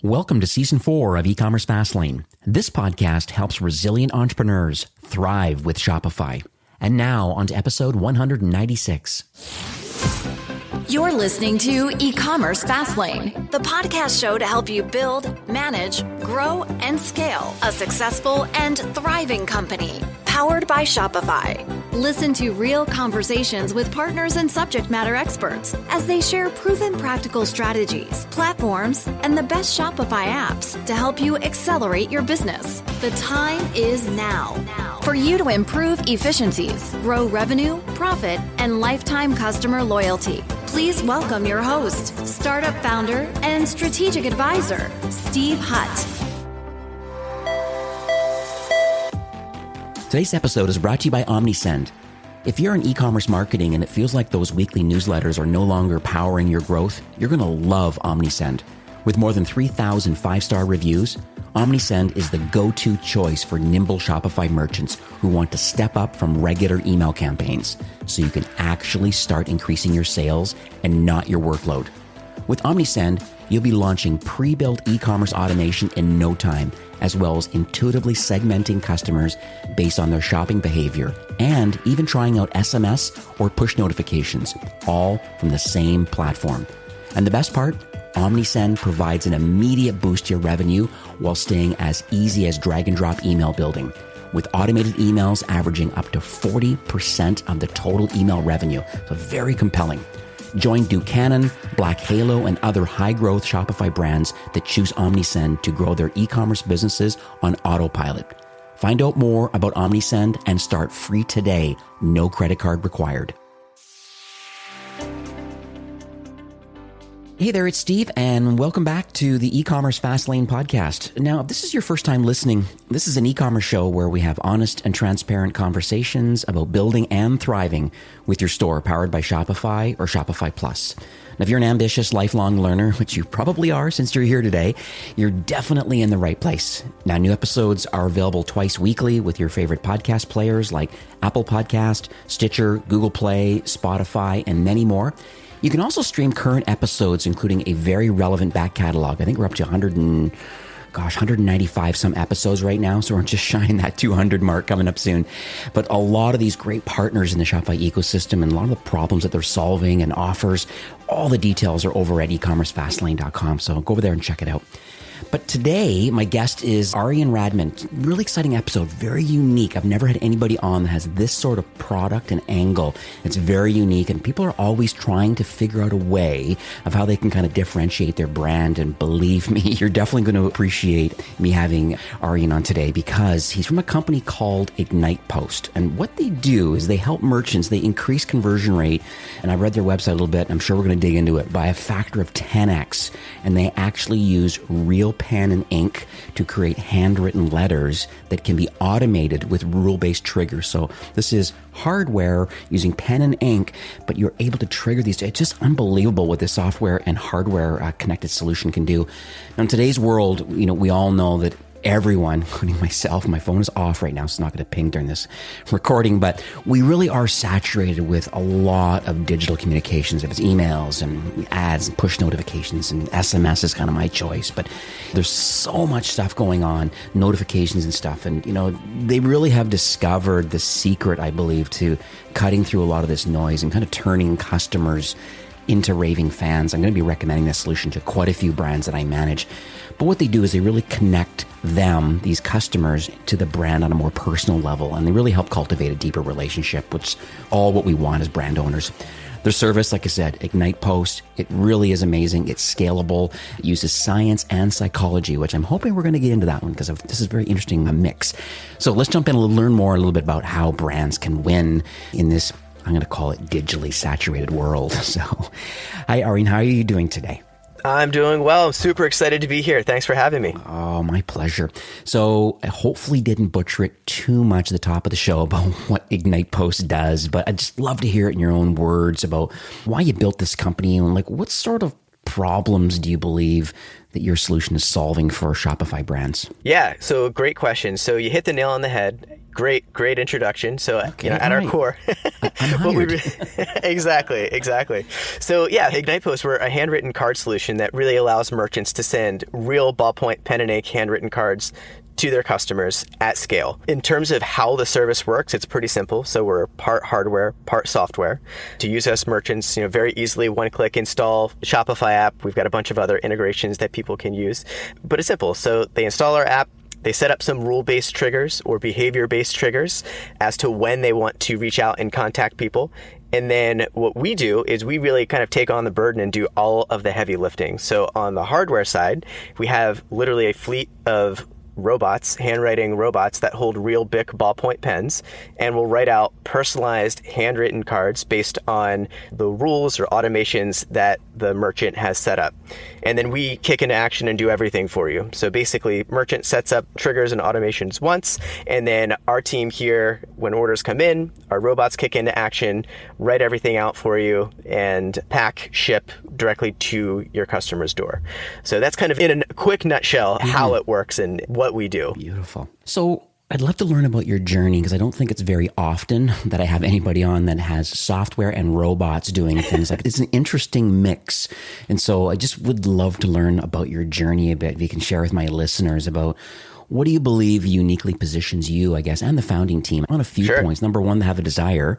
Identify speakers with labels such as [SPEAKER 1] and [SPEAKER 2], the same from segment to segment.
[SPEAKER 1] Welcome to Season 4 of E-commerce Fastlane. This podcast helps resilient entrepreneurs thrive with Shopify. And now on to episode 196.
[SPEAKER 2] You're listening to E-commerce Fastlane, the podcast show to help you build, manage, grow, and scale a successful and thriving company, powered by Shopify. Listen to real conversations with partners and subject matter experts as they share proven practical strategies, platforms, and the best Shopify apps to help you accelerate your business. The time is now for you to improve efficiencies, grow revenue, profit, and lifetime customer loyalty. Please welcome your host, startup founder and strategic advisor, Steve Hutt.
[SPEAKER 1] Today's episode is brought to you by OmniSend. If you're in e-commerce marketing and it feels like those weekly newsletters are no longer powering your growth, you're going to love OmniSend. With more than 3,000 five-star reviews, OmniSend is the go-to choice for nimble Shopify merchants who want to step up from regular email campaigns so you can actually start increasing your sales and not your workload. With OmniSend, you'll be launching pre-built e-commerce automation in no time, as well as intuitively segmenting customers based on their shopping behavior, and even trying out SMS or push notifications, all from the same platform. And the best part? OmniSend provides an immediate boost to your revenue while staying as easy as drag and drop email building, with automated emails averaging up to 40% of the total email revenue. So very compelling. Join Buchanan, Black Halo, and other high-growth Shopify brands that choose OmniSend to grow their e-commerce businesses on autopilot. Find out more about OmniSend and start free today. No credit card required. Hey there, it's Steve, and welcome back to the E-commerce Fastlane podcast. Now, if this is your first time listening, this is an e-commerce show where we have honest and transparent conversations about building and thriving with your store powered by Shopify or Shopify Plus. Now, if you're an ambitious lifelong learner, which you probably are since you're here today, you're definitely in the right place. Now, new episodes are available twice weekly with your favorite podcast players like Apple Podcast, Stitcher, Google Play, Spotify, and many more. You can also stream current episodes, including a very relevant back catalog. I think we're up to 195 some episodes right now, so we're just shying that 200 mark coming up soon. But a lot of these great partners in the Shopify ecosystem and a lot of the problems that they're solving and offers, all the details are over at ecommercefastlane.com, so go over there and check it out. But today, my guest is Arian Radman. Really exciting episode, very unique. I've never had anybody on that has this sort of product and angle. It's very unique, and people are always trying to figure out a way of how they can kind of differentiate their brand. And believe me, you're definitely going to appreciate me having Arian on today because he's from a company called Ignite Post. And what they do is they help merchants, they increase conversion rate. And I've read their website a little bit. I'm sure we're going to dig into it by a factor of 10x. And they actually use real pen and ink to create handwritten letters that can be automated with rule-based triggers. So this is hardware using pen and ink, but you're able to trigger these. It's just unbelievable what this software and hardware connected solution can do. Now, in today's world, we all know that everyone, including myself, my phone is off right now, so it's not going to ping during this recording, but we really are saturated with a lot of digital communications. If it's emails and ads and push notifications, and SMS is kind of my choice, but there's so much stuff going on, notifications and stuff. And, they really have discovered the secret, I believe, to cutting through a lot of this noise and kind of turning customers into raving fans. I'm going to be recommending this solution to quite a few brands that I manage. But what they do is they really connect them, these customers, to the brand on a more personal level, and they really help cultivate a deeper relationship, which is all what we want as brand owners. Their service, like I said, Ignite Post, it really is amazing. It's scalable. It uses science and psychology, which I'm hoping we're going to get into that one because this is a very interesting mix. So let's jump in and learn more a little bit about how brands can win in this, I'm going to call it, digitally saturated world. So, hi, Arian, how are you doing today?
[SPEAKER 3] I'm doing well. I'm super excited to be here. Thanks for having me.
[SPEAKER 1] Oh, my pleasure. So I hopefully didn't butcher it too much at the top of the show about what Ignite Post does, but I'd just love to hear it in your own words about why you built this company and what sort of problems do you believe that your solution is solving for Shopify brands?
[SPEAKER 3] Yeah, so great question. So you hit the nail on the head. Great introduction. So,
[SPEAKER 1] Okay,
[SPEAKER 3] at our
[SPEAKER 1] right.
[SPEAKER 3] core,
[SPEAKER 1] I'm
[SPEAKER 3] what we
[SPEAKER 1] hired.
[SPEAKER 3] exactly. So, yeah, Ignite Post, we're a handwritten card solution that really allows merchants to send real ballpoint pen and ink handwritten cards to their customers at scale. In terms of how the service works, it's pretty simple. So we're part hardware, part software. To use us merchants, very easily one-click install Shopify app. We've got a bunch of other integrations that people can use, but it's simple. So they install our app. They set up some rule-based triggers or behavior-based triggers as to when they want to reach out and contact people. And then what we do is we really kind of take on the burden and do all of the heavy lifting. So on the hardware side, we have literally a fleet of robots, handwriting robots that hold real Bic ballpoint pens and will write out personalized handwritten cards based on the rules or automations that the merchant has set up. And then we kick into action and do everything for you. So basically, merchant sets up triggers and automations once, and then our team here, when orders come in, our robots kick into action, write everything out for you, and pack, ship directly to your customer's door. So that's kind of in a quick nutshell how it works and what we do.
[SPEAKER 1] Beautiful. So I'd love to learn about your journey because I don't think it's very often that I have anybody on that has software and robots doing things. Like it's an interesting mix. And so I just would love to learn about your journey a bit. If you can share with my listeners about what do you believe uniquely positions you, I guess, and the founding team on a few points. Number one, they have a desire.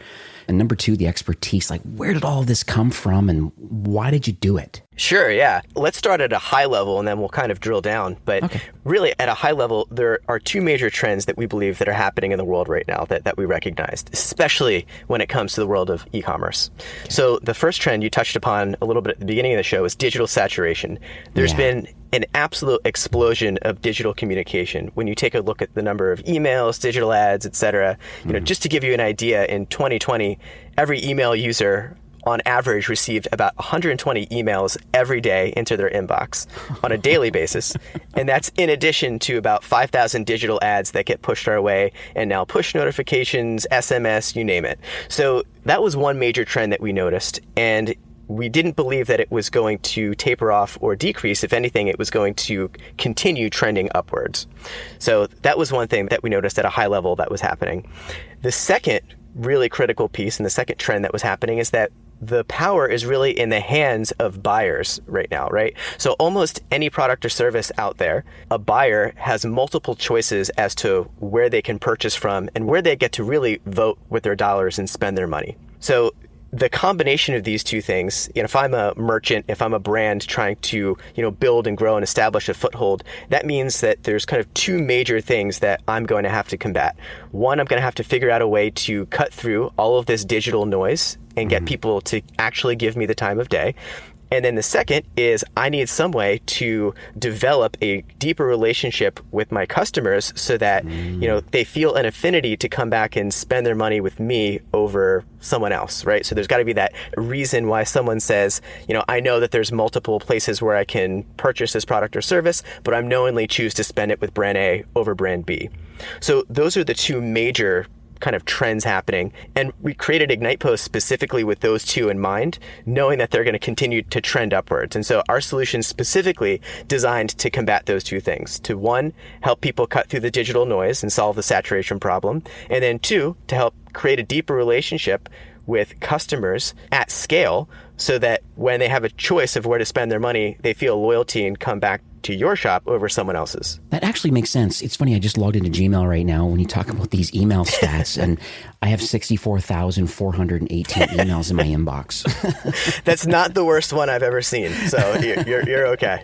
[SPEAKER 1] And number two, the expertise. Like, where did all of this come from and why did you do it?
[SPEAKER 3] Sure, yeah. Let's start at a high level and then we'll kind of drill down. But really, at a high level, there are two major trends that we believe that are happening in the world right now that we recognized, especially when it comes to the world of e-commerce. Okay. So the first trend you touched upon a little bit at the beginning of the show is digital saturation. There's been an absolute explosion of digital communication. When you take a look at the number of emails, digital ads, et cetera, just to give you an idea, in 2020, every email user on average received about 120 emails every day into their inbox on a daily basis. And that's in addition to about 5,000 digital ads that get pushed our way, and now push notifications, SMS, you name it. So that was one major trend that we noticed. And we didn't believe that it was going to taper off or decrease. If anything, it was going to continue trending upwards. So that was one thing that we noticed at a high level that was happening. The second really critical piece and the second trend that was happening is that the power is really in the hands of buyers right now, right? So almost any product or service out there, a buyer has multiple choices as to where they can purchase from and where they get to really vote with their dollars and spend their money. So the combination of these two things, if I'm a merchant, if I'm a brand trying to, build and grow and establish a foothold, that means that there's kind of two major things that I'm going to have to combat. One, I'm going to have to figure out a way to cut through all of this digital noise and get people to actually give me the time of day. And then the second is I need some way to develop a deeper relationship with my customers so that, they feel an affinity to come back and spend their money with me over someone else, right? So there's got to be that reason why someone says, I know that there's multiple places where I can purchase this product or service, but I'm knowingly choose to spend it with brand A over brand B. So those are the two major kind of trends happening. And we created Ignite Post specifically with those two in mind, knowing that they're going to continue to trend upwards. And so our solution is specifically designed to combat those two things. To one, help people cut through the digital noise and solve the saturation problem. And then two, to help create a deeper relationship with customers at scale so that when they have a choice of where to spend their money, they feel loyalty and come back to your shop over someone else's.
[SPEAKER 1] That actually makes sense. It's funny, I just logged into Gmail right now when you talk about these email stats, and I have 64,418 emails in my inbox.
[SPEAKER 3] That's not the worst one I've ever seen, so you're okay.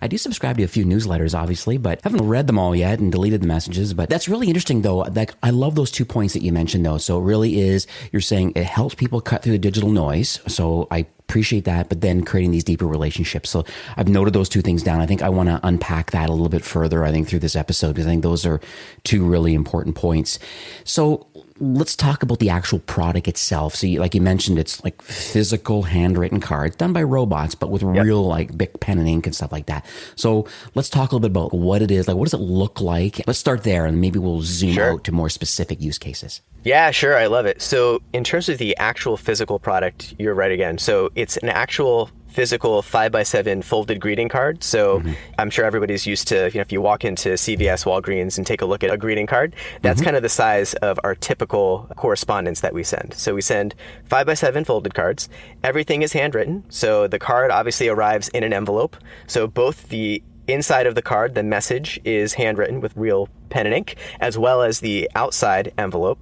[SPEAKER 1] I do subscribe to a few newsletters, obviously, but haven't read them all yet and deleted the messages. But that's really interesting, though. Like, I love those 2 points that you mentioned, though. So it really is, you're saying it helps people cut through the digital noise. So I appreciate that, but then creating these deeper relationships. So I've noted those two things down. I think I want to unpack that a little bit further, I think, through this episode, because I think those are two really important points. So let's talk about the actual product itself. So like you mentioned, it's like physical handwritten cards done by robots, but with real like Bic pen and ink and stuff like that. So let's talk a little bit about what it is. Like, what does it look like? Let's start there and maybe we'll zoom out to more specific use cases.
[SPEAKER 3] Yeah, sure. I love it. So in terms of the actual physical product, you're right again. So it's an actual physical 5x7 folded greeting card. So I'm sure everybody's used to, if you walk into CVS, Walgreens, and take a look at a greeting card, that's kind of the size of our typical correspondence that we send. So we send 5x7 folded cards. Everything is handwritten. So the card obviously arrives in an envelope. So both the inside of the card, the message is handwritten with real pen and ink, as well as the outside envelope.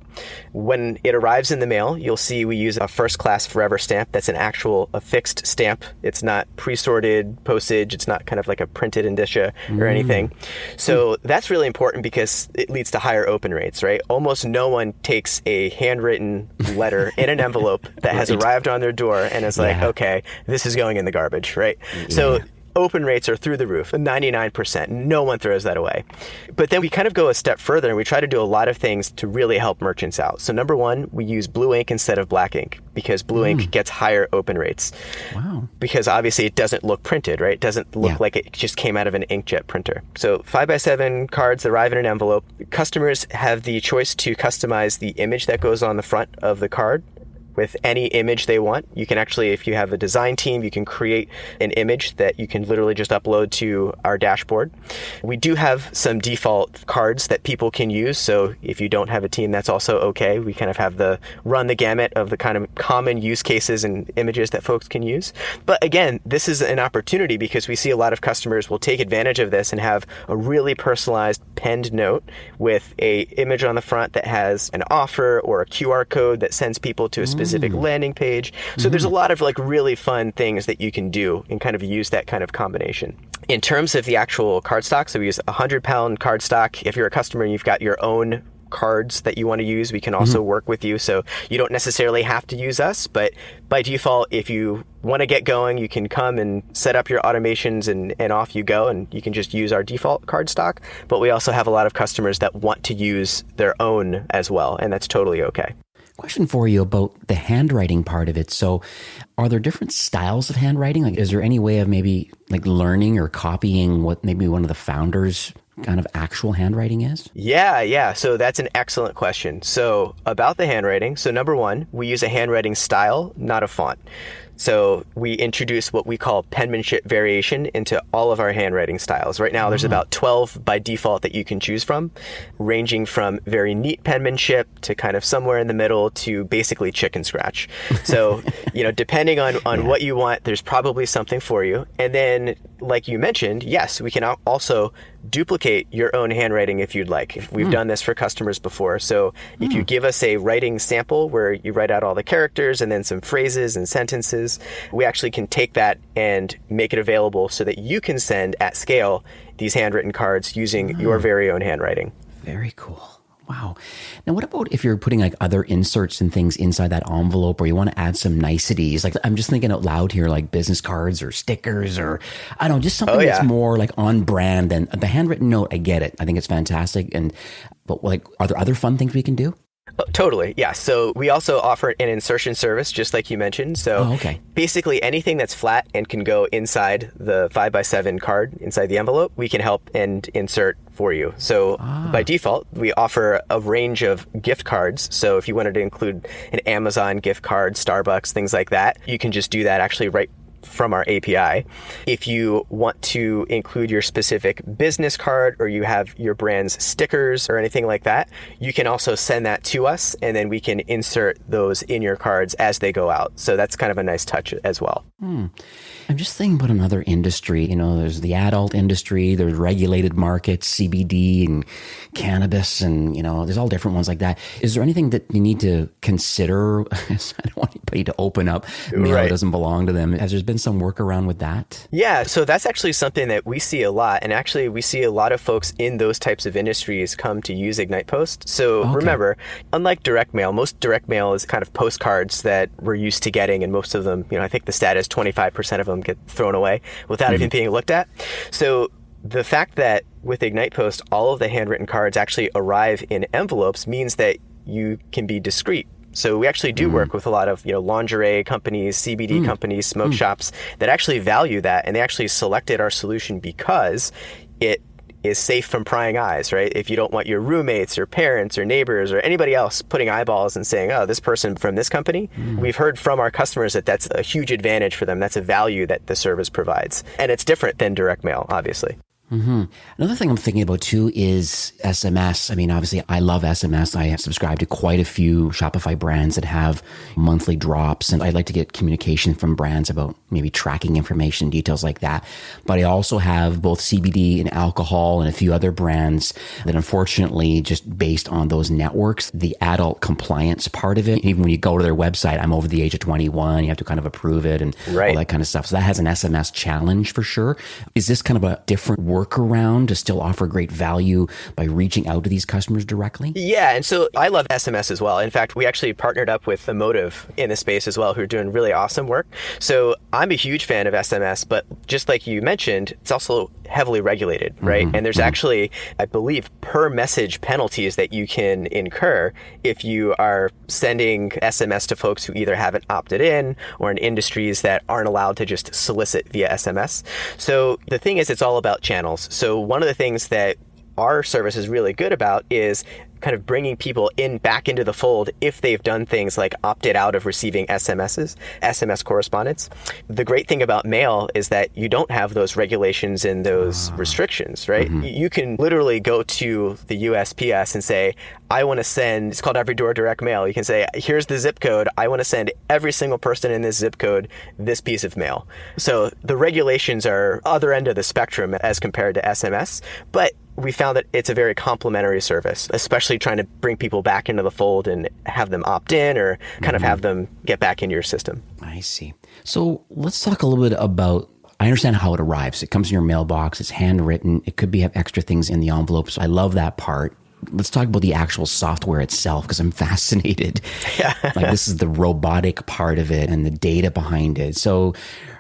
[SPEAKER 3] When it arrives in the mail, you'll see we use a first class forever stamp. That's a fixed stamp. It's not pre-sorted postage. It's not kind of like a printed indicia or anything. So that's really important because it leads to higher open rates, right? Almost no one takes a handwritten letter in an envelope that has arrived on their door and is like, okay, this is going in the garbage, right? So open rates are through the roof, 99%. No one throws that away. But then we kind of go a step further and we try to do a lot of things to really help merchants out. So number one, we use blue ink instead of black ink because blue ink gets higher open rates.
[SPEAKER 1] Wow.
[SPEAKER 3] Because obviously it doesn't look printed, right? It doesn't look like it just came out of an inkjet printer. So 5x7 cards arrive in an envelope. Customers have the choice to customize the image that goes on the front of the card with any image they want. You can actually, if you have a design team, you can create an image that you can literally just upload to our dashboard. We do have some default cards that people can use. So if you don't have a team, that's also okay. We kind of have run the gamut of the kind of common use cases and images that folks can use. But again, this is an opportunity because we see a lot of customers will take advantage of this and have a really personalized penned note with a image on the front that has an offer or a QR code that sends people to a specific landing page. So there's a lot of like really fun things that you can do and kind of use that kind of combination. In terms of the actual cardstock, so we use a 100-pound cardstock. If you're a customer and you've got your own cards that you want to use, we can also work with you. So you don't necessarily have to use us, but by default, if you want to get going, you can come and set up your automations and off you go, and you can just use our default cardstock. But we also have a lot of customers that want to use their own as well, and that's totally okay.
[SPEAKER 1] Question for you about the handwriting part of it. So are there different styles of handwriting? Like, is there any way of maybe like learning or copying what maybe one of the founders' kind of actual handwriting is?
[SPEAKER 3] Yeah. So that's an excellent question. So about the handwriting. So number one, we use a handwriting style, not a font. So we introduce what we call penmanship variation into all of our handwriting styles. Right now, there's about 12 by default that you can choose from, ranging from very neat penmanship to kind of somewhere in the middle to basically chicken scratch. So, depending on what you want, there's probably something for you. And then, like you mentioned, yes, we can also duplicate your own handwriting if you'd like. We've done this for customers before. So if you give us a writing sample where you write out all the characters and then some phrases and sentences, we actually can take that and make it available so that you can send at scale these handwritten cards using your very own handwriting.
[SPEAKER 1] Very cool. Wow. Now, what about if you're putting like other inserts and things inside that envelope, or you want to add some niceties? Like, I'm just thinking out loud here, like business cards or stickers, or I don't know, just something that's more like on brand than the handwritten note. I get it. I think it's fantastic. But like, are there other fun things we can do?
[SPEAKER 3] Oh, totally. Yeah. So we also offer an insertion service, just like you mentioned. So basically anything that's flat and can go inside the 5x7 card, inside the envelope, we can help and insert for you. So by default, we offer a range of gift cards. So if you wanted to include an Amazon gift card, Starbucks, things like that, you can just do that actually right from our API. If you want to include your specific business card or you have your brand's stickers or anything like that, you can also send that to us and then we can insert those in your cards as they go out. So that's kind of a nice touch as well.
[SPEAKER 1] I'm just thinking about another industry. There's the adult industry, there's regulated markets, CBD and cannabis, and, there's all different ones like that. Is there anything that you need to consider? I don't want anybody to open up mail that doesn't belong to them. Has there been some workaround with that? Yeah,
[SPEAKER 3] so that's actually something that we see a lot. And actually, we see a lot of folks in those types of industries come to use Ignite Post. So remember, unlike direct mail, most direct mail is kind of postcards that we're used to getting. And most of them, I think the stat is 25% of them get thrown away without even being looked at. So the fact that with Ignite Post, all of the handwritten cards actually arrive in envelopes means that you can be discreet. So we actually do work with a lot of, lingerie companies, CBD companies, smoke shops that actually value that. And they actually selected our solution because it is safe from prying eyes, right? If you don't want your roommates or parents or neighbors or anybody else putting eyeballs and saying, oh, this person from this company, we've heard from our customers that that's a huge advantage for them. That's a value that the service provides. And it's different than direct mail, obviously.
[SPEAKER 1] Mm-hmm. Another thing I'm thinking about too is SMS. I mean, obviously, I love SMS. I subscribe to quite a few Shopify brands that have monthly drops, and I'd like to get communication from brands about maybe tracking information, details like that. But I also have both CBD and alcohol and a few other brands that unfortunately, just based on those networks, the adult compliance part of it, even when you go to their website, I'm over the age of 21, you have to kind of approve it and all that kind of stuff. So that has an SMS challenge for sure. Is this kind of a different workaround to still offer great value by reaching out to these customers directly?
[SPEAKER 3] Yeah, and so I love SMS as well. In fact, we actually partnered up with Emotive in the space as well, who are doing really awesome work. So I'm a huge fan of SMS, but just like you mentioned, it's also heavily regulated, right? And there's actually, I believe, per message penalties that you can incur if you are sending SMS to folks who either haven't opted in or in industries that aren't allowed to just solicit via SMS. So the thing is, it's all about channels. So one of the things that our service is really good about is kind of bringing people back into the fold if they've done things like opted out of receiving SMS correspondence. The great thing about mail is that you don't have those regulations and those restrictions, right? You can literally go to the USPS and say, I want to send, it's called Every Door Direct Mail. You can say, here's the zip code. I want to send every single person in this zip code this piece of mail. So the regulations are other end of the spectrum as compared to SMS, but we found that it's a very complementary service, especially trying to bring people back into the fold and have them opt in or kind of have them get back into your system.
[SPEAKER 1] I see. So let's talk a little bit about, I understand how it arrives. It comes in your mailbox. It's handwritten. It could have extra things in the envelope. So I love that part. Let's talk about the actual software itself, because I'm fascinated. Like, this is the robotic part of it and the data behind it. So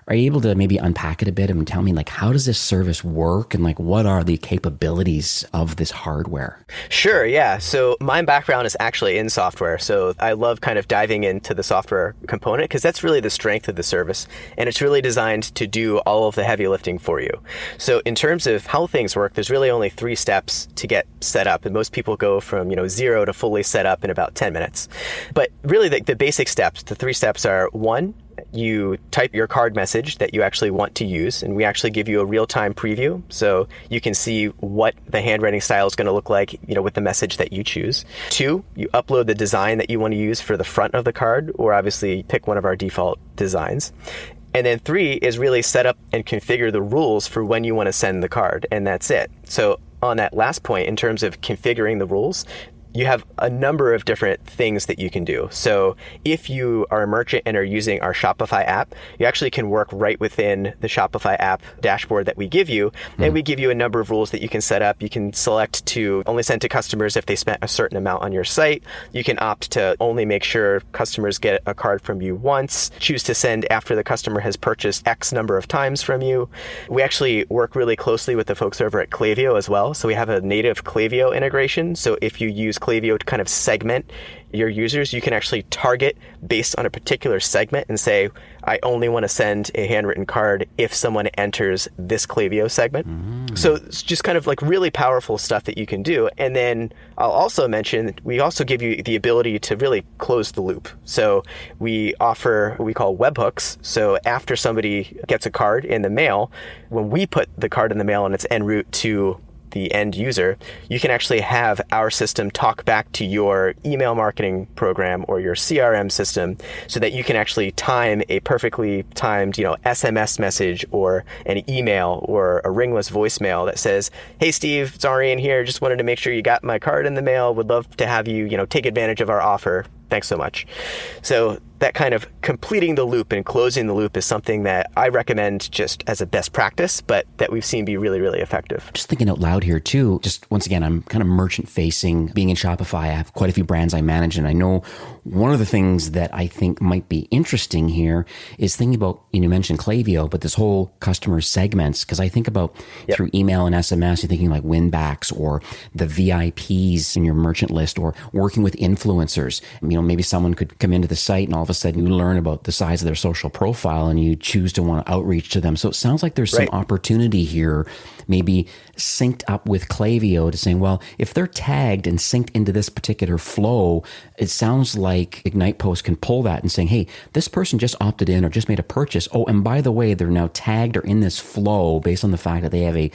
[SPEAKER 1] are you able to maybe unpack it a bit and tell me, like, how does this service work and like what are the capabilities of this hardware?
[SPEAKER 3] Sure, yeah. So my background is actually in software. So I love kind of diving into the software component because that's really the strength of the service. And it's really designed to do all of the heavy lifting for you. So in terms of how things work, there's really only 3 steps to get set up. And most people go from, 0 to fully set up in about 10 minutes. But really the basic steps, the 3 steps are: 1, you type your card message that you actually want to use, and we actually give you a real-time preview so you can see what the handwriting style is going to look like, with the message that you choose. 2, you upload the design that you want to use for the front of the card, or obviously pick one of our default designs. And then 3 is really set up and configure the rules for when you want to send the card, and that's it. So on that last point, in terms of configuring the rules, you have a number of different things that you can do. So if you are a merchant and are using our Shopify app, you actually can work right within the Shopify app dashboard that we give you. And we give you a number of rules that you can set up. You can select to only send to customers if they spent a certain amount on your site. You can opt to only make sure customers get a card from you once. Choose to send after the customer has purchased X number of times from you. We actually work really closely with the folks over at Klaviyo as well. So we have a native Klaviyo integration. So if you use Klaviyo to kind of segment your users, you can actually target based on a particular segment and say, I only want to send a handwritten card if someone enters this Klaviyo segment. So it's just kind of like really powerful stuff that you can do. And then I'll also mention, we also give you the ability to really close the loop. So we offer what we call webhooks. So after somebody gets a card in the mail, when we put the card in the mail and it's en route to the end user, you can actually have our system talk back to your email marketing program or your CRM system so that you can actually time a perfectly timed, SMS message or an email or a ringless voicemail that says, hey, Steve, it's Arian here. Just wanted to make sure you got my card in the mail. Would love to have you, take advantage of our offer. Thanks so much. So that kind of completing the loop and closing the loop is something that I recommend just as a best practice, but that we've seen be really, really effective.
[SPEAKER 1] Just thinking out loud here too, just once again, I'm kind of merchant facing, being in Shopify. I have quite a few brands I manage, and I know one of the things that I think might be interesting here is thinking about, you mentioned Klaviyo, but this whole customer segments, because I think about through email and SMS, you're thinking like win-backs or the VIPs in your merchant list or working with influencers. Maybe someone could come into the site and all of a sudden you learn about the size of their social profile and you choose to want to outreach to them. So it sounds like there's some opportunity here, maybe synced up with Klaviyo to saying, well, if they're tagged and synced into this particular flow, it sounds like Ignite Post can pull that and saying, hey, this person just opted in or just made a purchase. Oh, and by the way, they're now tagged or in this flow based on the fact that they have a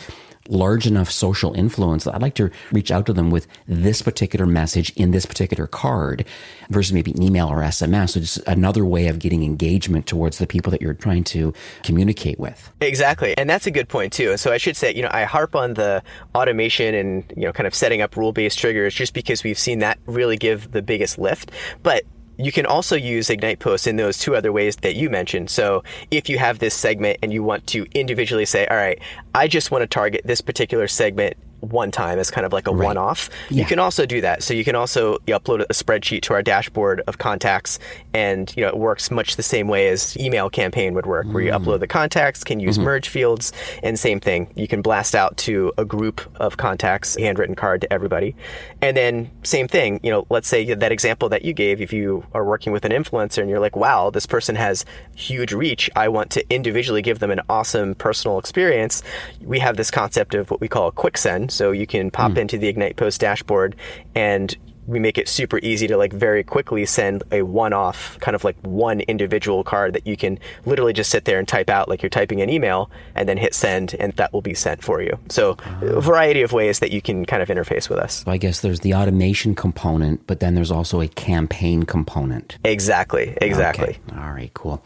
[SPEAKER 1] large enough social influence that I'd like to reach out to them with this particular message in this particular card versus maybe email or SMS. So just another way of getting engagement towards the people that you're trying to communicate with.
[SPEAKER 3] Exactly. And that's a good point too. So I should say, I harp on the automation and, kind of setting up rule-based triggers just because we've seen that really give the biggest lift. But you can also use Ignite Posts in those two other ways that you mentioned. So if you have this segment and you want to individually say, all right, I just want to target this particular segment one time as kind of like a one-off, you can also do that. So you can also upload a spreadsheet to our dashboard of contacts, and it works much the same way as email campaign would work, where you upload the contacts, can use merge fields, and same thing. You can blast out to a group of contacts, handwritten card to everybody. And then same thing, let's say that example that you gave, if you are working with an influencer and you're like, wow, this person has huge reach, I want to individually give them an awesome personal experience. We have this concept of what we call a quick send. So you can pop into the Ignite Post dashboard, and we make it super easy to very quickly send a one-off, kind of like one individual card that you can literally just sit there and type out like you're typing an email and then hit send, and that will be sent for you. So a variety of ways that you can kind of interface with us.
[SPEAKER 1] I guess there's the automation component, but then there's also a campaign component.
[SPEAKER 3] Exactly.
[SPEAKER 1] Okay. All right, cool.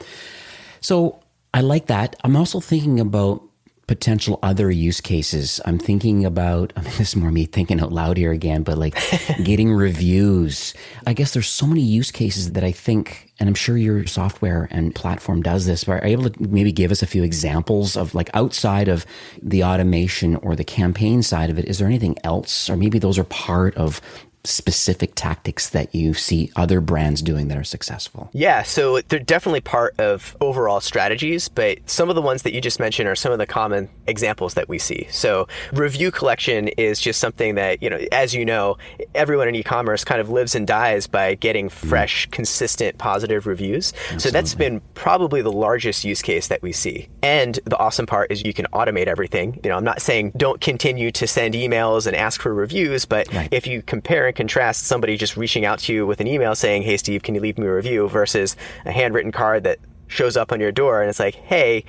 [SPEAKER 1] So I like that. I'm also thinking about potential other use cases. I'm thinking about, this is more me thinking out loud here again, but getting reviews. I guess there's so many use cases that I think, and I'm sure your software and platform does this, but are you able to maybe give us a few examples of outside of the automation or the campaign side of it, is there anything else? Or maybe those are part of specific tactics that you see other brands doing that are successful?
[SPEAKER 3] Yeah, so they're definitely part of overall strategies, but some of the ones that you just mentioned are some of the common examples that we see. So review collection is just something that, as you know, everyone in e-commerce kind of lives and dies by getting fresh, consistent, positive reviews. Absolutely. So that's been probably the largest use case that we see. And the awesome part is you can automate everything. I'm not saying don't continue to send emails and ask for reviews, but if you compare and contrast somebody just reaching out to you with an email saying, hey, Steve, can you leave me a review, versus a handwritten card that shows up on your door and it's like, hey,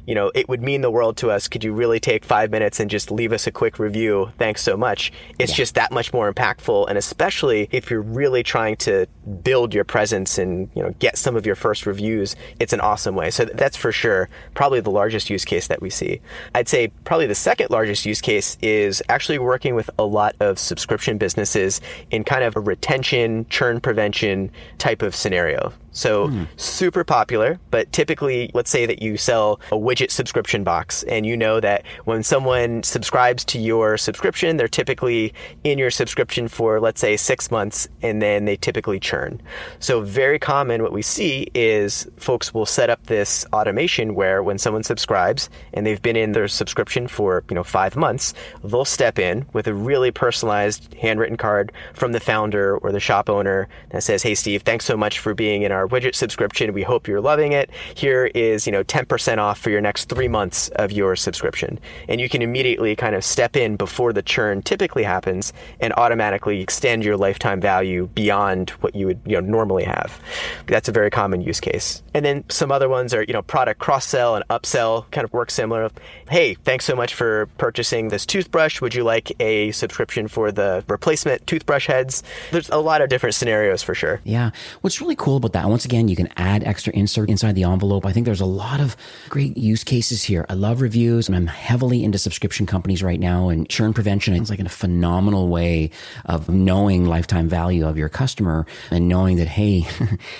[SPEAKER 3] it would mean the world to us. Could you really take 5 minutes and just leave us a quick review? Thanks so much. It's just that much more impactful. And especially if you're really trying to build your presence and, get some of your first reviews, it's an awesome way. So that's for sure probably the largest use case that we see. I'd say probably the second largest use case is actually working with a lot of subscription businesses in kind of a retention, churn prevention type of scenario. So super popular, but typically, let's say that you sell a widget subscription box, and you know that when someone subscribes to your subscription, they're typically in your subscription for, let's say, 6 months, and then they typically churn. So very common, what we see is folks will set up this automation where when someone subscribes and they've been in their subscription for 5 months, they'll step in with a really personalized handwritten card from the founder or the shop owner that says, hey, Steve, thanks so much for being in our widget subscription. We hope you're loving it. Here is, 10% off for your next 3 months of your subscription. And you can immediately kind of step in before the churn typically happens and automatically extend your lifetime value beyond what you would, normally have. That's a very common use case. And then some other ones are, product cross-sell and upsell kind of work similar. Hey, thanks so much for purchasing this toothbrush. Would you like a subscription for the replacement toothbrush heads? There's a lot of different scenarios for sure.
[SPEAKER 1] Yeah. What's really cool about that, once again, you can add extra insert inside the envelope. I think there's a lot of great use cases here. I love reviews, and I'm heavily into subscription companies right now, and churn prevention is like a phenomenal way of knowing lifetime value of your customer and knowing that, hey,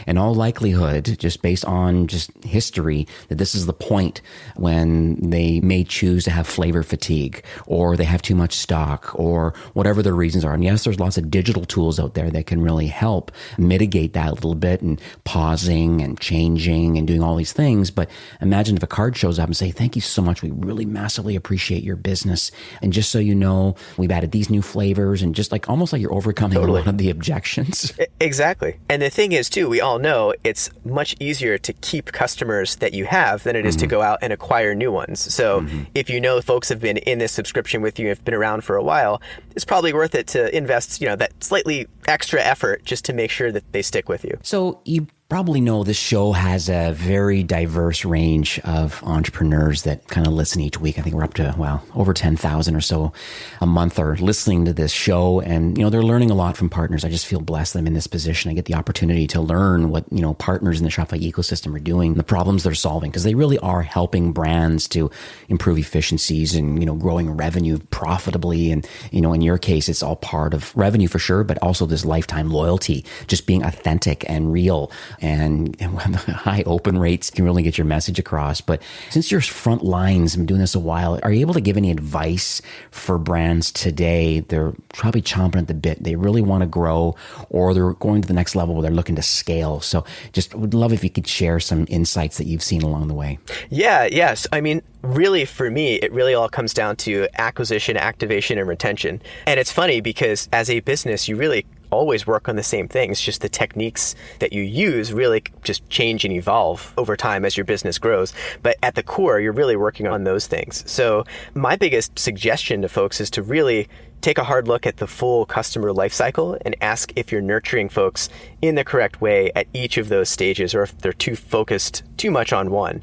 [SPEAKER 1] in all likelihood, just based on just history, that this is the point when they may choose to have flavor fatigue, or they have too much stock, or whatever their reasons are. And yes, there's lots of digital tools out there that can really help mitigate that a little bit, and pausing and changing and doing all these things. But imagine if a card shows up and say, thank you so much. We really massively appreciate your business. And just so you know, we've added these new flavors, and just almost like you're overcoming a lot of the objections.
[SPEAKER 3] Exactly. Exactly. And the thing is, too, we all know it's much easier to keep customers that you have than it is to go out and acquire new ones. So if you know folks have been in this subscription with you, have been around for a while, it's probably worth it to invest, that slightly extra effort just to make sure that they stick with you.
[SPEAKER 1] So you probably know this show has a very diverse range of entrepreneurs that kind of listen each week. I think we're up to, over 10,000 or so a month are listening to this show. And, they're learning a lot from partners. I just feel blessed that I'm in this position. I get the opportunity to learn what, partners in the Shopify ecosystem are doing, the problems they're solving, because they really are helping brands to improve efficiencies and, growing revenue profitably. And, in your case, it's all part of revenue for sure, but also this lifetime loyalty, just being authentic and real. And high open rates can really get your message across. But since you're front lines and been doing this a while, are you able to give any advice for brands today? They're probably chomping at the bit. They really want to grow, or they're going to the next level where they're looking to scale. So just would love if you could share some insights that you've seen along the way. Yes.
[SPEAKER 3] I mean, really, for me, it really all comes down to acquisition, activation, and retention. And it's funny because as a business, you really always work on the same things, just the techniques that you use really just change and evolve over time as your business grows. But at the core, you're really working on those things. So my biggest suggestion to folks is to really take a hard look at the full customer lifecycle and ask if you're nurturing folks in the correct way at each of those stages, or if they're too focused too much on one.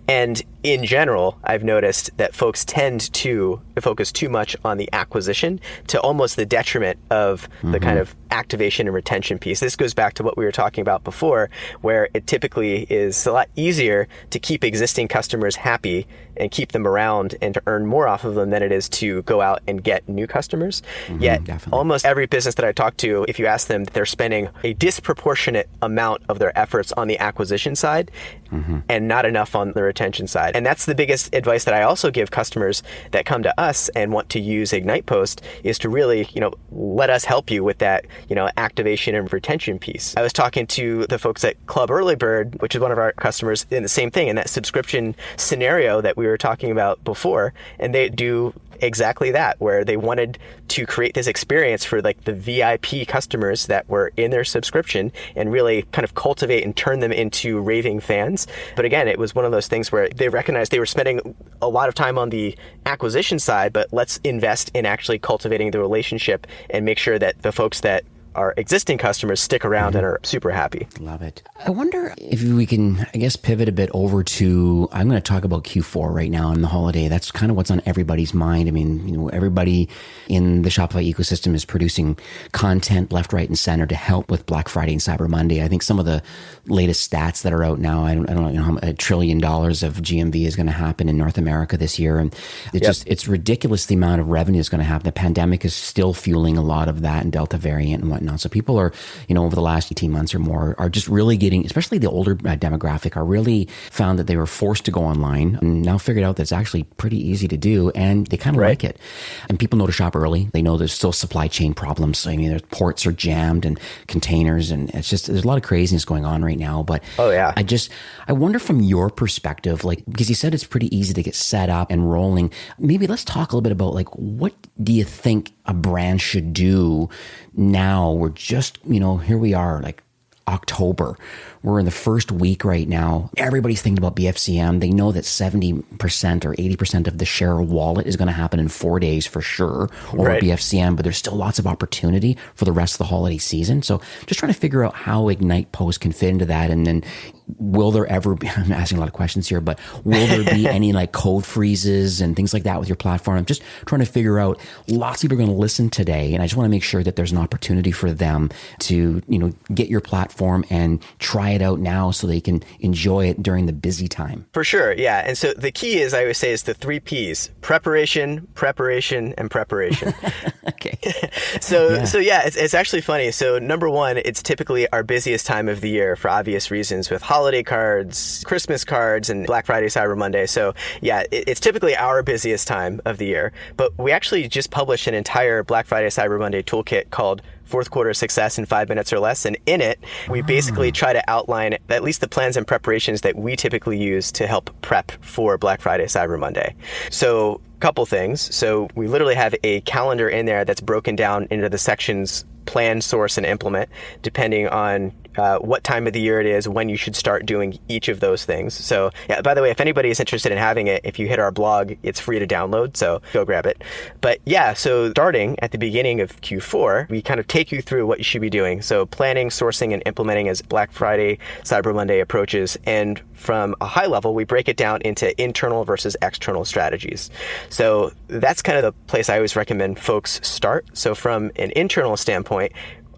[SPEAKER 3] And in general, I've noticed that folks tend to focus too much on the acquisition to almost the detriment of the kind of activation and retention piece. This goes back to what we were talking about before, where it typically is a lot easier to keep existing customers happy and keep them around and to earn more off of them than it is to go out and get new customers. Yet definitely. Almost every business that I talk to, if you ask them, they're spending a disproportionate amount of their efforts on the acquisition side and not enough on the retention side. And that's the biggest advice that I also give customers that come to us and want to use Ignite Post, is to really, let us help you with that, activation and retention piece. I was talking to the folks at Club Early Bird, which is one of our customers, in the same thing, in that subscription scenario that we were talking about before. And they do exactly that, where they wanted to create this experience for like the VIP customers that were in their subscription and really kind of cultivate and turn them into raving fans. But again, it was one of those things where they recognized they were spending a lot of time on the acquisition side, but let's invest in actually cultivating the relationship and make sure that the folks that our existing customers stick around and are super happy.
[SPEAKER 1] Love it. I wonder if we can, pivot a bit over to, I'm going to talk about Q4 right now and the holiday. That's kind of what's on everybody's mind. I mean, everybody in the Shopify ecosystem is producing content left, right, and center to help with Black Friday and Cyber Monday. I think some of the latest stats that are out now, I don't know how $1 trillion of GMV is going to happen in North America this year. And it's ridiculous the amount of revenue is going to happen. The pandemic is still fueling a lot of that, and Delta variant and whatnot. So people are, over the last 18 months or more, are just really getting, especially the older demographic, are really found that they were forced to go online and now figured out that it's actually pretty easy to do, and they kind of like it. And people know to shop early. They know there's still supply chain problems. I mean, their ports are jammed and containers, and it's just, there's a lot of craziness going on right now. But I wonder from your perspective, because you said it's pretty easy to get set up and rolling. Maybe let's talk a little bit about what do you think a brand should do now? We're just, here we are, October. We're in the first week right now. Everybody's thinking about BFCM. They know that 70% or 80% of the share of wallet is going to happen in 4 days for sure over BFCM, but there's still lots of opportunity for the rest of the holiday season. So just trying to figure out how Ignite Post can fit into that. And then will there ever be, I'm asking a lot of questions here, but will there be any code freezes and things like that with your platform? I'm just trying to figure out, lots of people are going to listen today, and I just want to make sure that there's an opportunity for them to, get your platform and try it out now so they can enjoy it during the busy time.
[SPEAKER 3] For sure, yeah. And so the key is, I always say, is the 3 Ps: preparation, preparation, and preparation.
[SPEAKER 1] Okay.
[SPEAKER 3] So it's actually funny. So number one, it's typically our busiest time of the year for obvious reasons, with holiday cards, Christmas cards, and Black Friday, Cyber Monday. So yeah, it's typically our busiest time of the year. But we actually just published an entire Black Friday, Cyber Monday toolkit called Fourth Quarter Success in 5 Minutes or Less. And in it, we basically try to outline at least the plans and preparations that we typically use to help prep for Black Friday, Cyber Monday. So couple things. So we literally have a calendar in there that's broken down into the sections plan, source, and implement, depending on what time of the year it is, when you should start doing each of those things. So yeah, by the way, if anybody is interested in having it, if you hit our blog, it's free to download, so go grab it. But yeah, so starting at the beginning of Q4, we kind of take you through what you should be doing. So planning, sourcing, and implementing as Black Friday, Cyber Monday approaches. And from a high level, we break it down into internal versus external strategies. So that's kind of the place I always recommend folks start. So from an internal standpoint,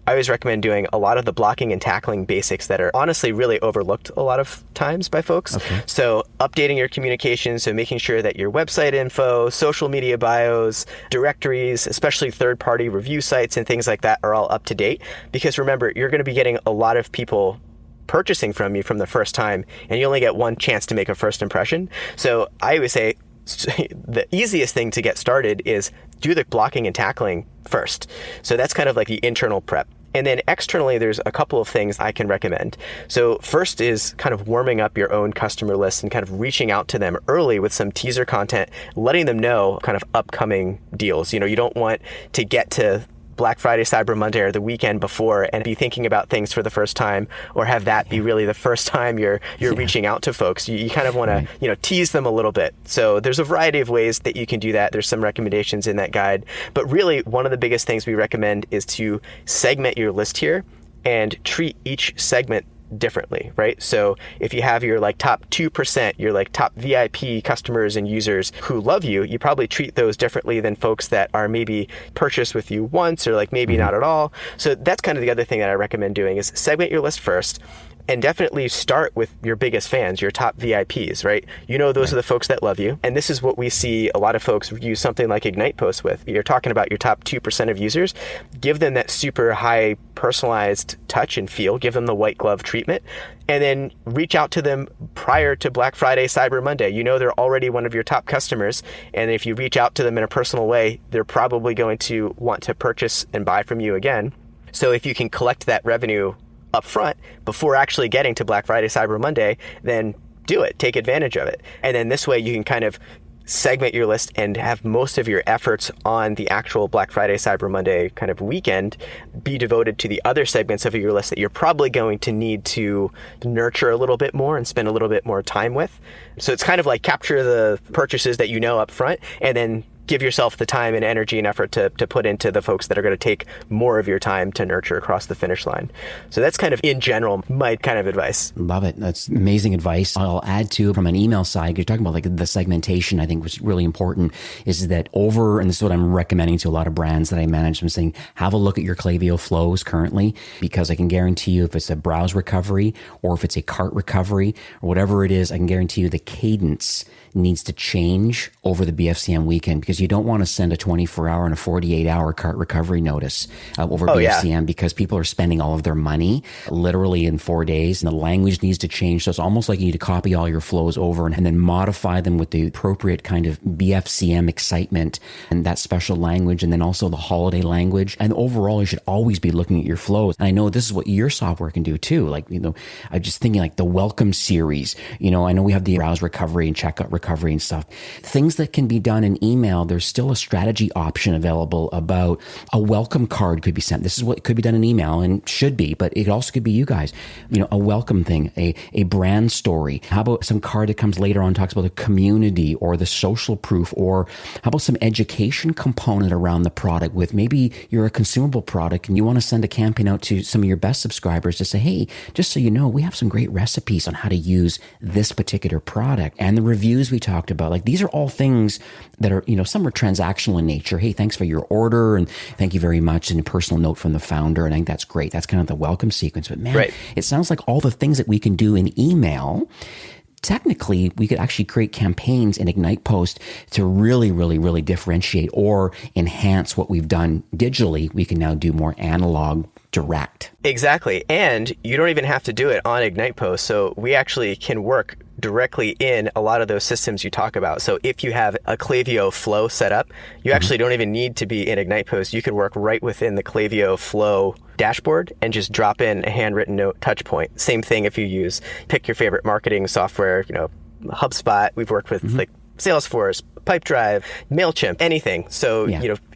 [SPEAKER 3] I always recommend doing a lot of the blocking and tackling basics that are honestly really overlooked a lot of times by folks. Okay. So updating your communications, so making sure that your website info, social media bios, directories, especially third-party review sites and things like that are all up to date. Because remember, you're going to be getting a lot of people purchasing from you from the first time, and you only get one chance to make a first impression. So I always say the easiest thing to get started is do the blocking and tackling first. So that's kind of like the internal prep. And then externally, there's a couple of things I can recommend. So first is kind of warming up your own customer list and kind of reaching out to them early with some teaser content, letting them know kind of upcoming deals. You know, you don't want to get to Black Friday, Cyber Monday, or the weekend before and be thinking about things for the first time, or have that be really the first time you're reaching out to folks. You kind of want to, tease them a little bit. So there's a variety of ways that you can do that. There's some recommendations in that guide. But really, one of the biggest things we recommend is to segment your list here and treat each segment differently, right? So if you have your like top 2%, your like top VIP customers and users who love you, you probably treat those differently than folks that are maybe purchased with you once or like maybe not at all. So that's kind of the other thing that I recommend doing is segment your list first. And definitely start with your biggest fans, your top VIPs, right? Those are the folks that love you. And this is what we see a lot of folks use something like Ignite posts with. You're talking about your top 2% of users. Give them that super high personalized touch and feel. Give them the white glove treatment. And then reach out to them prior to Black Friday, Cyber Monday. They're already one of your top customers. And if you reach out to them in a personal way, they're probably going to want to purchase and buy from you again. So if you can collect that revenue up front before actually getting to Black Friday, Cyber Monday, then do it. Take advantage of it. And then this way you can kind of segment your list and have most of your efforts on the actual Black Friday, Cyber Monday kind of weekend be devoted to the other segments of your list that you're probably going to need to nurture a little bit more and spend a little bit more time with. So it's kind of like capture the purchases that up front and then give yourself the time and energy and effort to put into the folks that are going to take more of your time to nurture across the finish line. So that's kind of, in general, my kind of advice.
[SPEAKER 1] Love it. That's amazing advice. I'll add to, from an email side, you're talking about like the segmentation, I think was really important, is that and this is what I'm recommending to a lot of brands that I manage. I'm saying, have a look at your Klaviyo flows currently, because I can guarantee you if it's a browse recovery or if it's a cart recovery or whatever it is, I can guarantee you the cadence needs to change over the BFCM weekend, because you don't want to send a 24-hour and a 48-hour cart recovery notice over BFCM because people are spending all of their money literally in 4 days, and the language needs to change. So it's almost like you need to copy all your flows over and then modify them with the appropriate kind of BFCM excitement and that special language, and then also the holiday language. And overall, you should always be looking at your flows. And I know this is what your software can do too. Like, I'm just thinking like the welcome series. I know we have the browse recovery and checkout recovery and stuff. Things that can be done in email, there's still a strategy option available about a welcome card could be sent. This is what could be done in email and should be, but it also could be you guys, a welcome thing, a brand story. How about some card that comes later on, talks about the community or the social proof, or how about some education component around the product with maybe you're a consumable product and you want to send a campaign out to some of your best subscribers to say, hey, just so you know, we have some great recipes on how to use this particular product, and the reviews we talked about. Like, these are all things that are, some are transactional in nature. Hey, thanks for your order and thank you very much, and a personal note from the founder. And I think that's great. That's kind of the welcome sequence. But man, It sounds like all the things that we can do in email, technically, we could actually create campaigns in Ignite Post to really, really, really differentiate or enhance what we've done digitally. We can now do more analog direct.
[SPEAKER 3] Exactly. And you don't even have to do it on Ignite Post. So we actually can work directly in a lot of those systems you talk about. So if you have a Klaviyo flow set up, you actually don't even need to be in Ignite Post. You can work right within the Klaviyo flow dashboard and just drop in a handwritten note touch point. Same thing if you pick your favorite marketing software, HubSpot. We've worked with like Salesforce, Pipedrive, MailChimp, anything. So,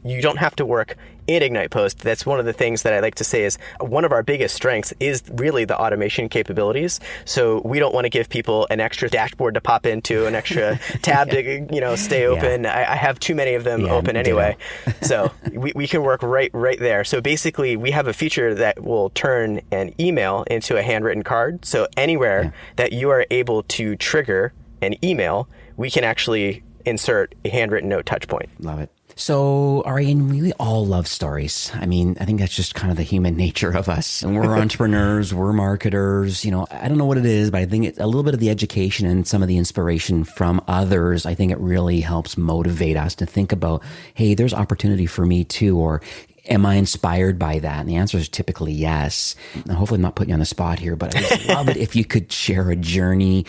[SPEAKER 3] you don't have to work in Ignite Post. That's one of the things that I like to say is one of our biggest strengths is really the automation capabilities. So we don't want to give people an extra dashboard to pop into, an extra tab to stay open. I have too many of them open anyway. So we can work right there. So basically we have a feature that will turn an email into a handwritten card. So anywhere that you are able to trigger an email, we can actually insert a handwritten note touch point.
[SPEAKER 1] Love it. So, Ari, and we all love stories. I mean, I think that's just kind of the human nature of us. And we're entrepreneurs, we're marketers. I don't know what it is, but I think it's a little bit of the education and some of the inspiration from others. I think it really helps motivate us to think about, hey, there's opportunity for me too, or am I inspired by that? And the answer is typically yes. And hopefully I'm not putting you on the spot here, but I just love it if you could share a journey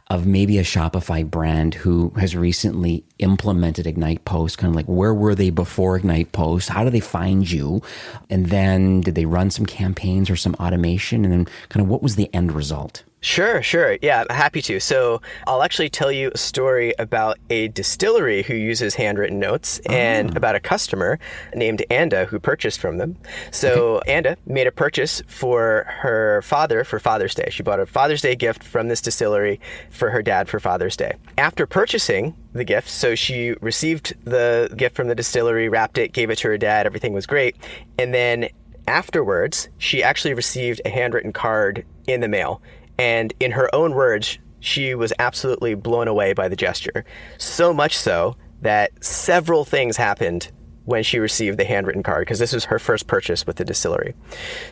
[SPEAKER 1] of maybe a Shopify brand who has recently implemented Ignite Post, kind of like where were they before Ignite Post? How did they find you? And then did they run some campaigns or some automation? And then kind of what was the end result?
[SPEAKER 3] Sure. Yeah, I'm happy to. So I'll actually tell you a story about a distillery who uses handwritten notes and about a customer named Anda who purchased from them. So Anda made a purchase for her father for Father's Day. She bought a Father's Day gift from this distillery for her dad for Father's Day. After purchasing the gift, so she received the gift from the distillery, wrapped it, gave it to her dad, everything was great. And then afterwards, she actually received a handwritten card in the mail. And in her own words, she was absolutely blown away by the gesture. So much so that several things happened when she received the handwritten card, because this was her first purchase with the distillery.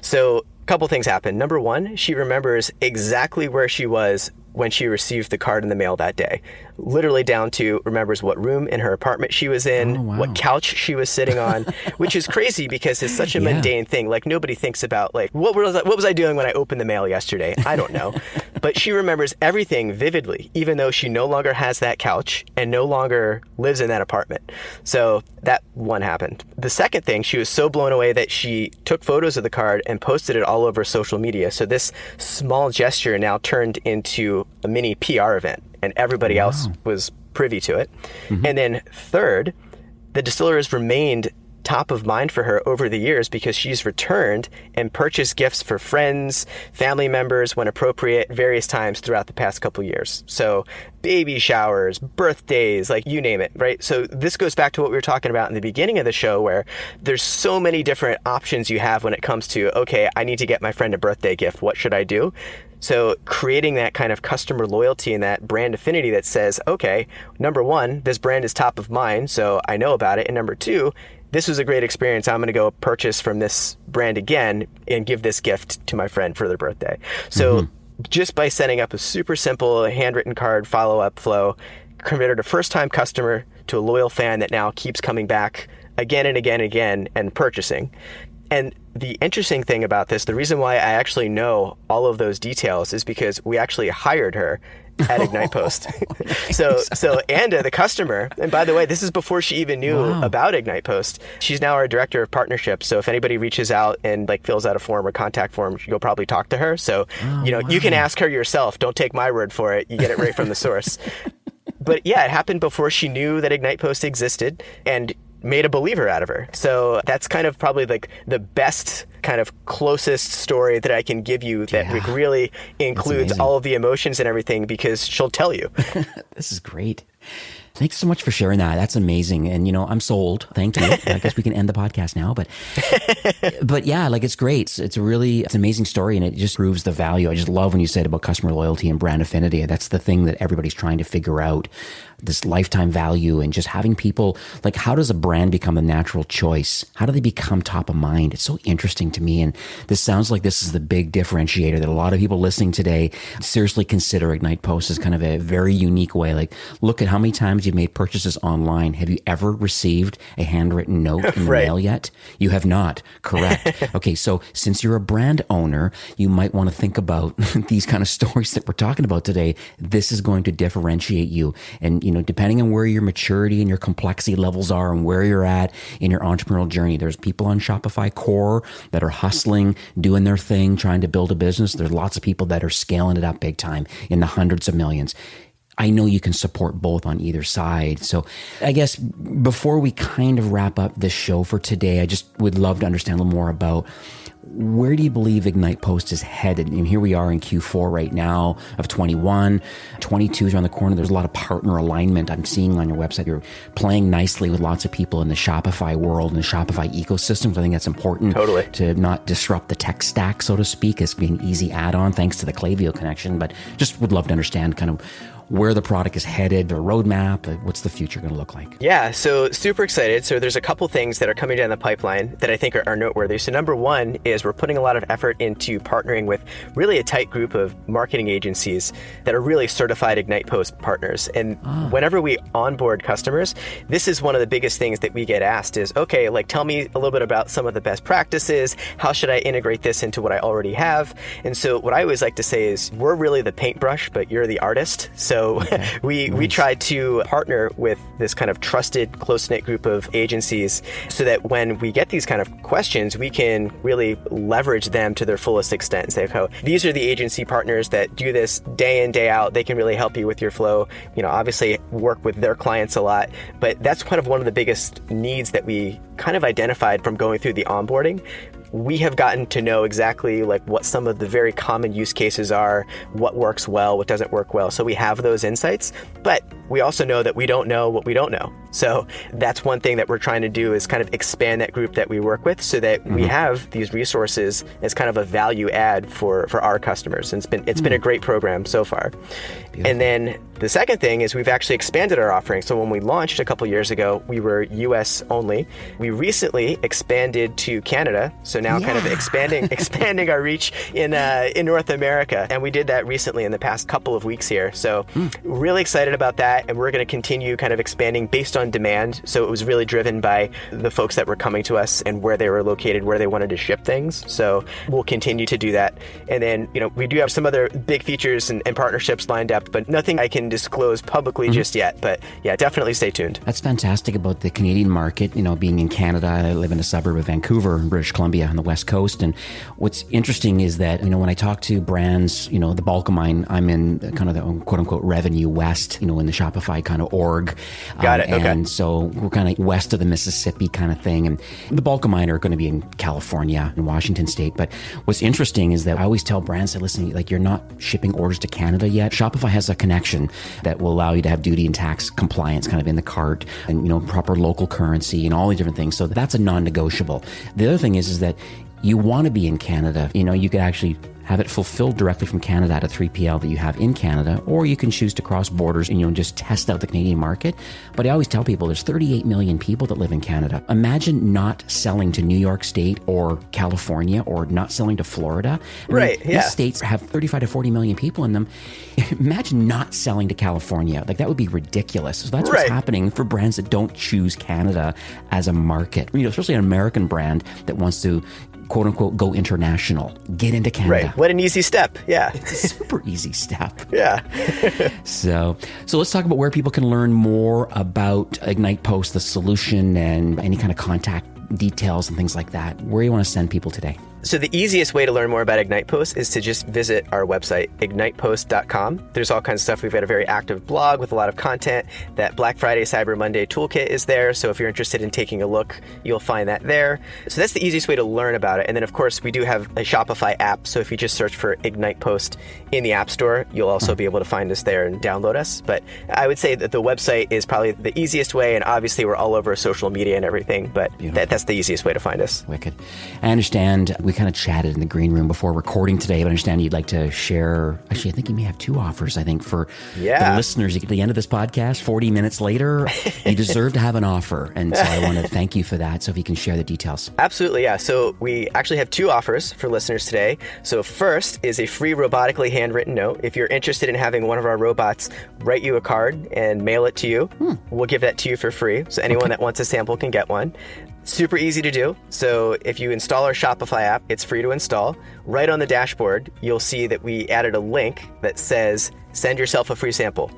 [SPEAKER 3] So a couple things happened. Number one, she remembers exactly where she was when she received the card in the mail that day. Literally down to remembers what room in her apartment she was in, what couch she was sitting on, which is crazy because it's such a mundane thing. Like nobody thinks about like, what was I doing when I opened the mail yesterday? I don't know. But she remembers everything vividly, even though she no longer has that couch and no longer lives in that apartment. So that one happened. The second thing, she was so blown away that she took photos of the card and posted it all over social media. So this small gesture now turned into a mini PR event, and everybody else was privy to it. And then third, the distiller has remained top of mind for her over the years because she's returned and purchased gifts for friends, family members when appropriate, various times throughout the past couple years. So baby showers, birthdays, like you name it, right? So this goes back to what we were talking about in the beginning of the show, where there's so many different options you have when it comes to, okay, I need to get my friend a birthday gift. What should I do? So creating that kind of customer loyalty and that brand affinity that says, okay, number one, this brand is top of mind, so I know about it. And number two, this was a great experience. I'm going to go purchase from this brand again and give this gift to my friend for their birthday. So just by setting up a super simple handwritten card follow-up flow, converted a first-time customer to a loyal fan that now keeps coming back again and again and again and purchasing. And the interesting thing about this, the reason why I actually know all of those details is because we actually hired her at Ignite Post. So Anda, the customer, and by the way, this is before she even knew about Ignite Post. She's now our director of partnerships. So if anybody reaches out and like fills out a form or contact form, you'll probably talk to her. So, you can ask her yourself. Don't take my word for it. You get it right from the source. But yeah, it happened before she knew that Ignite Post existed and made a believer out of her. So that's kind of probably like the best kind of closest story that I can give you that like really includes all of the emotions and everything, because she'll tell you.
[SPEAKER 1] This is great. Thanks so much for sharing that. That's amazing. And, I'm sold. Thank you. I guess we can end the podcast now, but yeah, like it's great. It's an amazing story, and it just proves the value. I just love when you said about customer loyalty and brand affinity. That's the thing that everybody's trying to figure out, this lifetime value, and just having people, like, how does a brand become a natural choice? How do they become top of mind? It's so interesting to me. And this sounds like this is the big differentiator that a lot of people listening today seriously consider Ignite Post as kind of a very unique way. Like, look at how many times you've made purchases online. Have you ever received a handwritten note in the mail yet? You have not. Correct. Okay. So since you're a brand owner, you might want to think about these kind of stories that we're talking about today. This is going to differentiate you. And, depending on where your maturity and your complexity levels are and where you're at in your entrepreneurial journey, there's people on Shopify Core that are hustling, doing their thing, trying to build a business. There's lots of people that are scaling it up big time in the hundreds of millions. I know you can support both on either side. So I guess before we kind of wrap up this show for today, I just would love to understand a little more about where do you believe Ignite Post is headed? And here we are in Q4 right now of 21. 22 is around the corner. There's a lot of partner alignment I'm seeing on your website. You're playing nicely with lots of people in the Shopify world and the Shopify ecosystem. So I think that's important to not disrupt the tech stack, so to speak, as being an easy add-on thanks to the Klaviyo connection. But just would love to understand kind of where the product is headed, the roadmap, what's the future going to look like?
[SPEAKER 3] Yeah, so super excited. So there's a couple things that are coming down the pipeline that I think are noteworthy. So number one is we're putting a lot of effort into partnering with really a tight group of marketing agencies that are really certified Ignite Post partners. And whenever we onboard customers, this is one of the biggest things that we get asked is, okay, like tell me a little bit about some of the best practices. How should I integrate this into what I already have? And so what I always like to say is we're really the paintbrush, but you're the artist. So we try to partner with this kind of trusted, close-knit group of agencies so that when we get these kind of questions, we can really leverage them to their fullest extent and say, okay, these are the agency partners that do this day in, day out. They can really help you with your flow. Obviously work with their clients a lot, but that's kind of one of the biggest needs that we kind of identified from going through the onboarding. We have gotten to know exactly like what some of the very common use cases are, what works well, what doesn't work well. So we have those insights, but we also know that we don't know what we don't know. So that's one thing that we're trying to do is kind of expand that group that we work with so that we have these resources as kind of a value add for our customers. And it's been a great program so far. Beautiful. And then the second thing is we've actually expanded our offering. So when we launched a couple years ago, we were US only. We recently expanded to Canada. So now kind of expanding our reach in North America. And we did that recently in the past couple of weeks here. So really excited about that. And we're going to continue kind of expanding based on demand. So it was really driven by the folks that were coming to us and where they were located, where they wanted to ship things. So we'll continue to do that. And then, we do have some other big features and partnerships lined up, but nothing I can disclose publicly just yet. But yeah, definitely stay tuned.
[SPEAKER 1] That's fantastic about the Canadian market, being in Canada. I live in a suburb of Vancouver, British Columbia on the West Coast. And what's interesting is that, when I talk to brands, the bulk of mine, I'm in kind of the quote unquote revenue west, in the Shopify kind of org.
[SPEAKER 3] Got it. Okay.
[SPEAKER 1] And so we're kind of west of the Mississippi kind of thing. And the bulk of mine are going to be in California and Washington State. But what's interesting is that I always tell brands, listen, like you're not shipping orders to Canada yet. Shopify has a connection that will allow you to have duty and tax compliance kind of in the cart and, proper local currency and all these different things. So that's a non-negotiable. The other thing is that you want to be in Canada. You could actually have it fulfilled directly from Canada at a 3PL that you have in Canada, or you can choose to cross borders and just test out the Canadian market. But I always tell people there's 38 million people that live in Canada. Imagine not selling to New York State or California or not selling to Florida.
[SPEAKER 3] Right, yeah.
[SPEAKER 1] These states have 35 to 40 million people in them. Imagine not selling to California. Like that would be ridiculous. So that's what's happening for brands that don't choose Canada as a market. Especially an American brand that wants to quote unquote go international, get into Canada.
[SPEAKER 3] Right. What an easy step. Yeah.
[SPEAKER 1] It's a super easy step.
[SPEAKER 3] Yeah.
[SPEAKER 1] So let's talk about where people can learn more about Ignite Post, the solution, and any kind of contact details and things like that. Where do you want to send people today?
[SPEAKER 3] So the easiest way to learn more about Ignite Post is to just visit our website, ignitepost.com. There's all kinds of stuff. We've got a very active blog with a lot of content. That Black Friday, Cyber Monday toolkit is there. So if you're interested in taking a look, you'll find that there. So that's the easiest way to learn about it. And then, of course, we do have a Shopify app. So if you just search for Ignite Post in the App Store, you'll also be able to find us there and download us. But I would say that the website is probably the easiest way. And obviously, we're all over social media and everything. But that's the easiest way to find us.
[SPEAKER 1] Wicked. I understand we kind of chatted in the green room before recording today, but I understand you'd like to share. Actually, I think you may have two offers, for the listeners. At the end of this podcast, 40 minutes later, you deserve to have an offer. And so I want to thank you for that. So if you can share the details.
[SPEAKER 3] Absolutely, yeah. So we actually have two offers for listeners today. So first is a free robotically handwritten note. If you're interested in having one of our robots write you a card and mail it to you, we'll give that to you for free. So anyone that wants a sample can get one. Super easy to do. So if you install our Shopify app, it's free to install. Right on the dashboard, you'll see that we added a link that says, send yourself a free sample.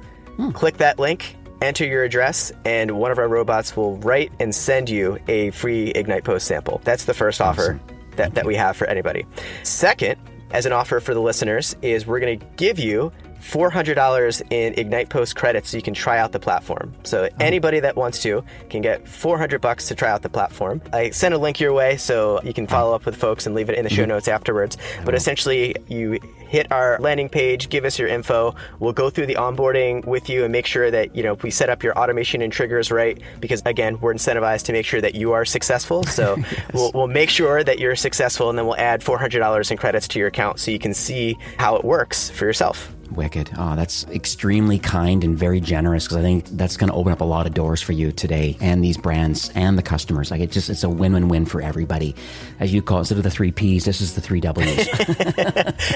[SPEAKER 3] Click that link, enter your address, and one of our robots will write and send you a free Ignite Post sample. That's the first offer that we have for anybody. Second, as an offer for the listeners, is we're going to give you $400 in Ignite Post credits so you can try out the platform. So anybody that wants to can get $400 to try out the platform. I sent a link your way so you can follow up with folks and leave it in the show notes afterwards. But essentially, you hit our landing page, give us your info. We'll go through the onboarding with you and make sure that, we set up your automation and triggers right, because again, we're incentivized to make sure that you are successful. So we'll make sure that you're successful, and then we'll add $400 in credits to your account so you can see how it works for yourself.
[SPEAKER 1] Wicked. Oh, that's extremely kind and very generous, because I think that's going to open up a lot of doors for you today and these brands and the customers. Like it's a win-win-win for everybody. As you call it, instead of the 3 Ps, this is the 3 Ws.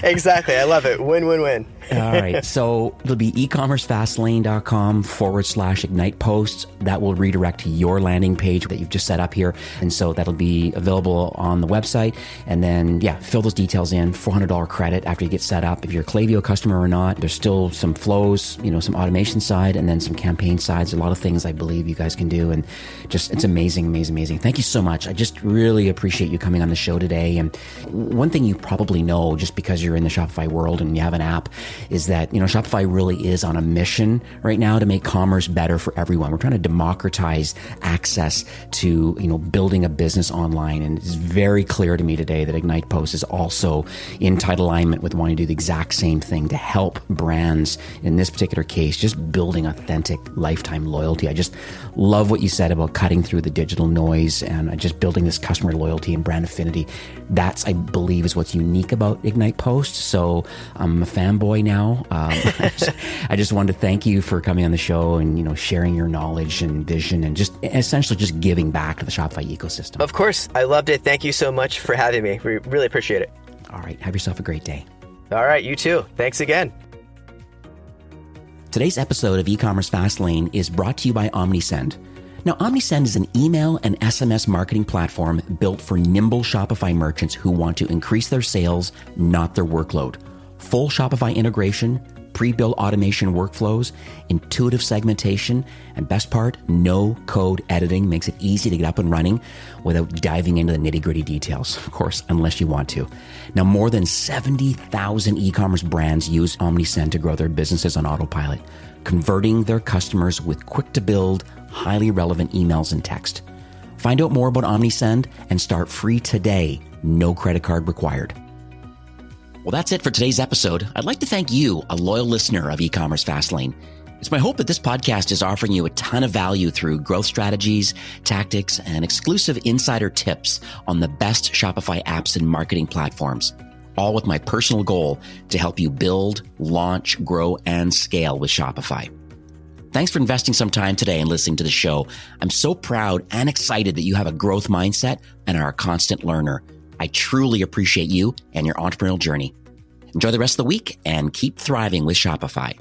[SPEAKER 3] Exactly. I love it. Win-win-win.
[SPEAKER 1] All right. So it'll be ecommercefastlane.com/Ignite posts. That will redirect to your landing page that you've just set up here. And so that'll be available on the website. And then, fill those details in. $400 credit after you get set up. If you're a Klaviyo customer or not, there's still some flows, some automation side, and then some campaign sides. A lot of things I believe you guys can do. And just, it's amazing, amazing, amazing. Thank you so much. I just really appreciate you coming on the show today. And one thing you probably know, just because you're in the Shopify world and you have an app, is that, Shopify really is on a mission right now to make commerce better for everyone. We're trying to democratize access to, building a business online. And it's very clear to me today that Ignite Post is also in tight alignment with wanting to do the exact same thing to help brands, in this particular case, just building authentic lifetime loyalty. I just love what you said about cutting through the digital noise and just building this customer loyalty and brand affinity. That's, I believe, is what's unique about Ignite Post. So I'm a fanboy now. I just wanted to thank you for coming on the show and, sharing your knowledge and vision and just essentially just giving back to the Shopify ecosystem.
[SPEAKER 3] Of course. I loved it. Thank you so much for having me. We really appreciate it.
[SPEAKER 1] All right. Have yourself a great day.
[SPEAKER 3] All right. You too. Thanks again.
[SPEAKER 1] Today's episode of E-commerce Fastlane is brought to you by OmniSend. Now, OmniSend is an email and SMS marketing platform built for nimble Shopify merchants who want to increase their sales, not their workload. Full Shopify integration, pre-built automation workflows, intuitive segmentation, and best part, no code editing makes it easy to get up and running without diving into the nitty-gritty details, of course, unless you want to. Now, more than 70,000 e-commerce brands use OmniSend to grow their businesses on autopilot, converting their customers with quick-to-build, highly relevant emails and text. Find out more about OmniSend and start free today. No credit card required. Well, that's it for today's episode. I'd like to thank you, a loyal listener of E-commerce Fastlane. It's my hope that this podcast is offering you a ton of value through growth strategies, tactics, and exclusive insider tips on the best Shopify apps and marketing platforms, all with my personal goal to help you build, launch, grow, and scale with Shopify. Thanks for investing some time today and listening to the show. I'm so proud and excited that you have a growth mindset and are a constant learner. I truly appreciate you and your entrepreneurial journey. Enjoy the rest of the week and keep thriving with Shopify.